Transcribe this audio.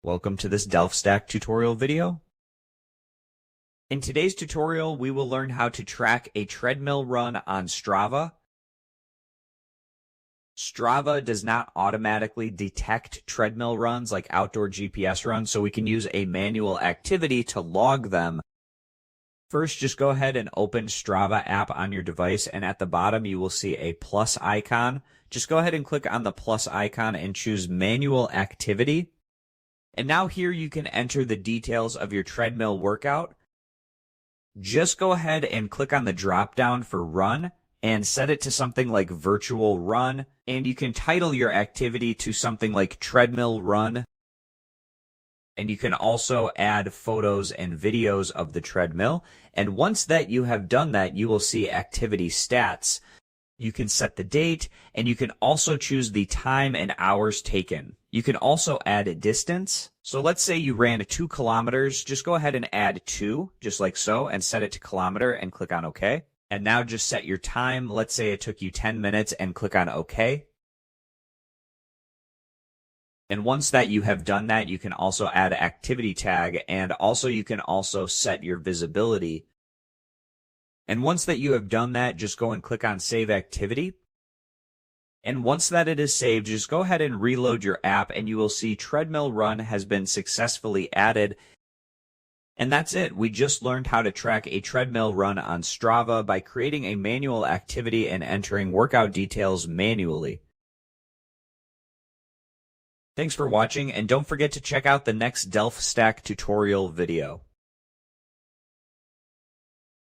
Welcome to this DelftStack tutorial video. In today's tutorial, we will learn how to track a treadmill run on Strava. Strava does not automatically detect treadmill runs like outdoor GPS runs, so we can use a manual activity to log them. First, just go ahead and open Strava app on your device, and at the bottom you will see a plus icon. Just go ahead and click on the plus icon and choose Manual Activity. And now here you can enter the details of your treadmill workout. Just go ahead and click on the drop down for Run and set it to something like Virtual Run. And you can title your activity to something like Treadmill Run. And you can also add photos and videos of the treadmill. And once that you have done that, you will see activity stats. You can set the date, and you can also choose the time and hours taken. You can also add a distance. So let's say you ran 2 kilometers. Just go ahead and add 2, just like so, and set it to kilometer and click on OK. And now just set your time. Let's say it took you 10 minutes and click on OK. And once that you have done that, you can also add activity tag, and also you can also set your visibility. And once that you have done that, just go and click on Save Activity. And once that it is saved, just go ahead and reload your app, and you will see Treadmill Run has been successfully added. And that's it. We just learned how to track a treadmill run on Strava by creating a manual activity and entering workout details manually. Thanks for watching, and don't forget to check out the next DelftStack tutorial video.